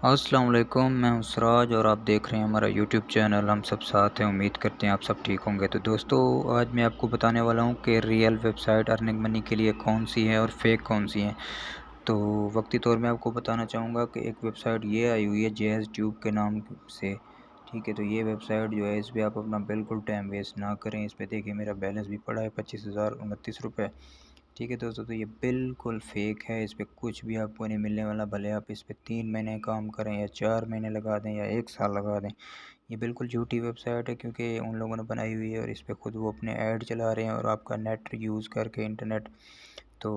السلام علیکم، میں ہوں سراج اور آپ دیکھ رہے ہیں ہمارا یوٹیوب چینل ہم سب ساتھ ہیں۔ امید کرتے ہیں آپ سب ٹھیک ہوں گے۔ تو دوستو، آج میں آپ کو بتانے والا ہوں کہ real website earning money کے لیے کون سی ہے اور فیک کون سی ہیں۔ تو وقتی طور میں آپ کو بتانا چاہوں گا کہ ایک ویب سائٹ یہ آئی ہوئی ہے جیز ٹیوب کے نام سے، ٹھیک ہے۔ تو یہ ویب سائٹ جو ہے، اس پہ آپ اپنا بالکل ٹائم ویسٹ نہ کریں۔ اس پہ دیکھیں میرا بیلنس بھی پڑا ہے 25,029 روپے، ٹھیک ہے دوستو۔ تو یہ بالکل فیک ہے، اس پہ کچھ بھی آپ کو نہیں ملنے والا، بھلے آپ اس پہ 3 مہینے کام کریں یا 4 مہینے لگا دیں یا 1 سال لگا دیں۔ یہ بالکل جھوٹی ویب سائٹ ہے، کیونکہ ان لوگوں نے بنائی ہوئی ہے اور اس پہ خود وہ اپنے ایڈ چلا رہے ہیں اور آپ کا نیٹ یوز کر کے انٹرنیٹ، تو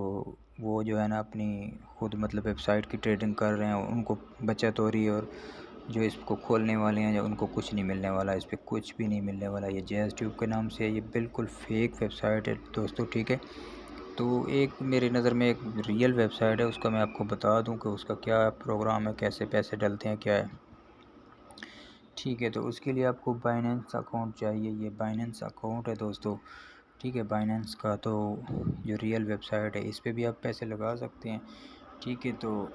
وہ جو ہے نا اپنی خود مطلب ویب سائٹ کی ٹریڈنگ کر رہے ہیں، ان کو بچت ہو رہی ہے، اور جو اس کو کھولنے والے ہیں یا ان کو کچھ نہیں ملنے والا، اس پہ کچھ بھی نہیں ملنے والا۔ یہ جیز ٹیوب کے نام سے ہے، یہ بالکل فیک ویب سائٹ ہے دوستو، ٹھیک ہے۔ تو ایک میری نظر میں ایک ریئل ویب سائٹ ہے، اس کا میں آپ کو بتا دوں کہ اس کا کیا پروگرام ہے، کیسے پیسے ڈلتے ہیں، کیا ہے، ٹھیک ہے۔ تو اس کے لیے آپ کو بائننس اکاؤنٹ چاہیے، یہ بائننس اکاؤنٹ ہے دوستو، ٹھیک ہے، بائننس کا۔ تو جو ریئل ویب سائٹ ہے اس پہ بھی آپ پیسے لگا سکتے ہیں، ٹھیک ہے۔ تو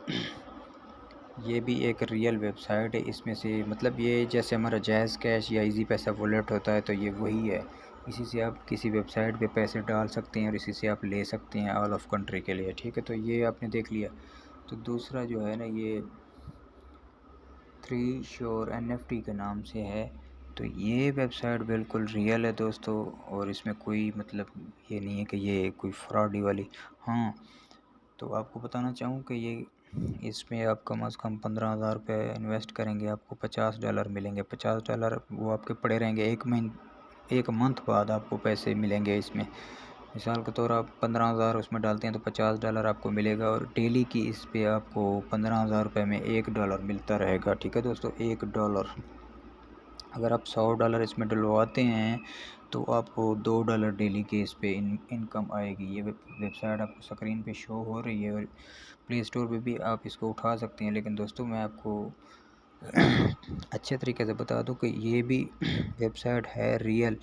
یہ بھی ایک ریئل ویب سائٹ ہے، اس میں سے مطلب یہ جیسے ہمارا جائز کیش یا ایزی پیسہ والیٹ ہوتا ہے، تو یہ وہی ہے، اسی سے آپ کسی ویب سائٹ پہ پیسے ڈال سکتے ہیں اور اسی سے آپ لے سکتے ہیں آل آف کنٹری کے لیے، ٹھیک ہے۔ تو یہ آپ نے دیکھ لیا۔ تو دوسرا جو ہے نا، یہ 3 شور NFT کے نام سے ہے۔ تو یہ ویب سائٹ بالکل ریئل ہے دوستو، اور اس میں کوئی مطلب یہ نہیں ہے کہ یہ کوئی فراڈی والی، ہاں۔ تو آپ کو بتانا چاہوں کہ یہ اس میں آپ کم از کم 15,000 روپے انویسٹ کریں گے، آپ کو $50 ملیں گے۔ $50 وہ آپ کے پڑے رہیں گے، ایک منتھ بعد آپ کو پیسے ملیں گے اس میں۔ مثال کے طور آپ 15,000 اس میں ڈالتے ہیں تو $50 آپ کو ملے گا، اور ڈیلی کی اس پہ آپ کو 15,000 روپے میں $1 ملتا رہے گا، ٹھیک ہے دوستو، $1۔ اگر آپ $100 اس میں ڈلواتے ہیں تو آپ کو $2 ڈیلی کے اس پہ انکم آئے گی۔ یہ ویب سائٹ آپ کو سکرین پہ شو ہو رہی ہے، اور پلے اسٹور پہ بھی آپ اس کو اٹھا سکتے ہیں۔ لیکن دوستو، میں آپ کو اچھے طریقے سے بتا دوں کہ یہ بھی ویب سائٹ ہے ریئل،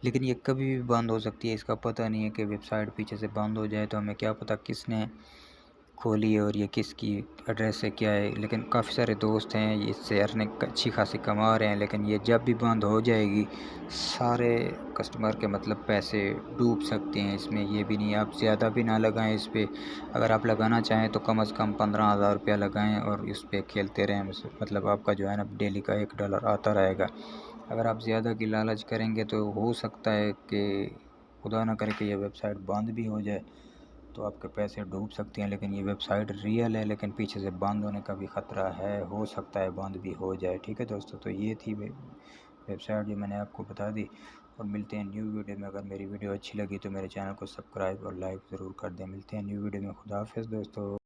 لیکن یہ کبھی بھی بند ہو سکتی ہے۔ اس کا پتہ نہیں ہے کہ ویب سائٹ پیچھے سے بند ہو جائے تو ہمیں کیا پتہ کس نے کھولی ہے اور یہ کس کی ایڈریس ہے، کیا ہے۔ لیکن کافی سارے دوست ہیں اس سے ارننگ اچھی خاصی کما رہے ہیں، لیکن یہ جب بھی بند ہو جائے گی سارے کسٹمر کے مطلب پیسے ڈوب سکتے ہیں اس میں۔ یہ بھی نہیں، آپ زیادہ بھی نہ لگائیں اس پہ، اگر آپ لگانا چاہیں تو کم از کم 15,000 روپیہ لگائیں اور اس پہ کھیلتے رہیں، مطلب آپ کا جو ہے نا ڈیلی کا $1 آتا رہے گا۔ اگر آپ زیادہ کی لالچ کریں گے تو ہو سکتا ہے کہ خدا نہ کرے کہ یہ ویب سائٹ بند بھی ہو جائے، تو آپ کے پیسے ڈوب سکتے ہیں۔ لیکن یہ ویب سائٹ ریئل ہے، لیکن پیچھے سے بند ہونے کا بھی خطرہ ہے، ہو سکتا ہے بند بھی ہو جائے، ٹھیک ہے دوستو۔ تو یہ تھی ویب سائٹ جو میں نے آپ کو بتا دی، اور ملتے ہیں نیو ویڈیو میں۔ اگر میری ویڈیو اچھی لگی تو میرے چینل کو سبسکرائب اور لائک ضرور کر دیں۔ ملتے ہیں نیو ویڈیو میں، خدا حافظ دوستو۔